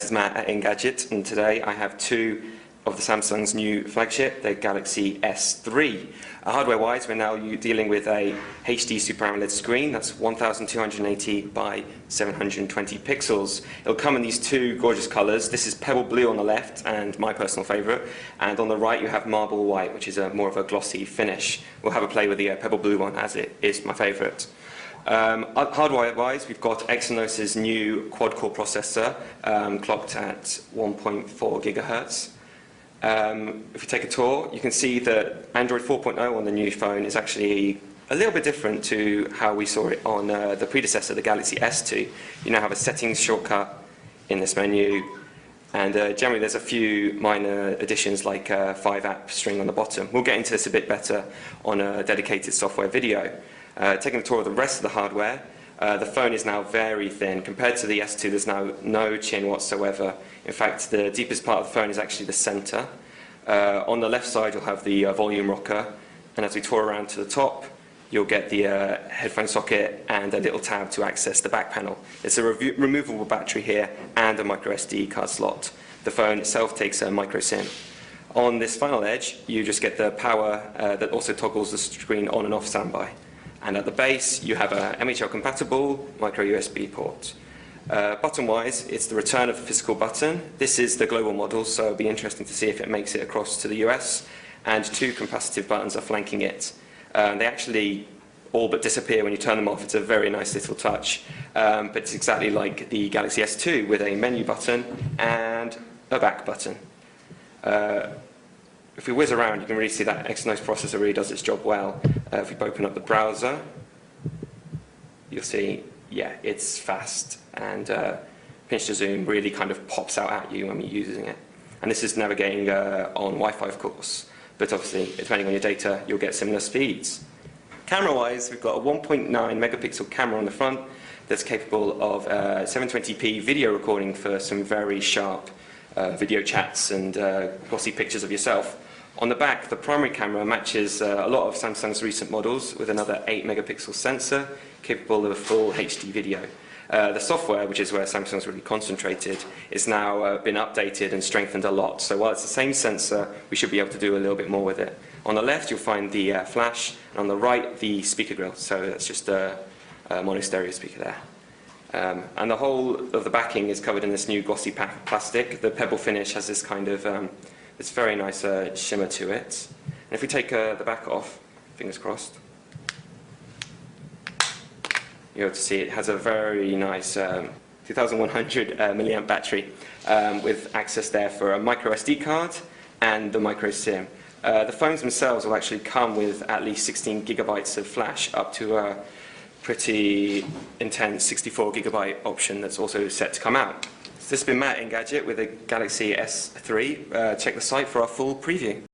This is Matt at Engadget, and today I have two of the Samsung's new flagship, the Galaxy S3. Hardware-wise, we're now dealing with a HD Super AMOLED screen that's 1280 by 720 pixels. It'll come in these two gorgeous colours. This is pebble blue on the left, and my personal favourite, and on the right you have marble white, which is more of a glossy finish. We'll have a play with the pebble blue one, as it is my favourite. Hardware-wise, we've got Exynos's new quad-core processor, clocked at 1.4 gigahertz. If you take a tour, you can see that Android 4.0 on the new phone is actually a little bit different to how we saw it on the predecessor, the Galaxy S2. You now have a settings shortcut in this menu, and generally there's a few minor additions like a 5-app string on the bottom. We'll get into this a bit better on a dedicated software video. Taking a tour of the rest of the hardware, the phone is now very thin. Compared to the S2, there's now no chin whatsoever. In fact, the deepest part of the phone is actually the center. On the left side, you'll have the volume rocker, and as we tour around to the top, you'll get the headphone socket and a little tab to access the back panel. It's a removable battery here and a micro SD card slot. The phone itself takes a micro SIM. On this final edge, you just get the power that also toggles the screen on and off standby. And at the base, you have a MHL-compatible micro USB port. Button-wise, it's the return of the physical button. This is the global model, so it'll be interesting to see if it makes it across to the US. And two capacitive buttons are flanking it. They actually all but disappear when you turn them off. It's a very nice little touch. But it's exactly like the Galaxy S2 with a menu button and a back button. If we whiz around, you can really see that Exynos processor really does its job well. If we open up the browser, you'll see, yeah, it's fast, and pinch to zoom really kind of pops out at you when you're using it. And this is navigating on Wi-Fi, of course, but obviously, depending on your data, you'll get similar speeds. Camera-wise, we've got a 1.9 megapixel camera on the front that's capable of 720p video recording for some very sharp video chats and glossy pictures of yourself. On the back, the primary camera matches a lot of Samsung's recent models with another 8 megapixel sensor capable of a full HD video. The software, which is where Samsung's really concentrated, is now been updated and strengthened a lot. So while it's the same sensor, we should be able to do a little bit more with it. On the left, you'll find the flash, and on the right, the speaker grill. So that's just a mono stereo speaker there. And the whole of the backing is covered in this new glossy plastic. The pebble finish has this kind of this very nice shimmer to it. And if we take the back off, fingers crossed, you're able to see it has a very nice 2100 milliamp battery with access there for a micro SD card and the micro SIM. The phones themselves will actually come with at least 16 gigabytes of flash, up to a pretty intense 64 gigabyte option that's also set to come out. So this has been Matt Engadget with the Galaxy S3. Check the site for our full preview.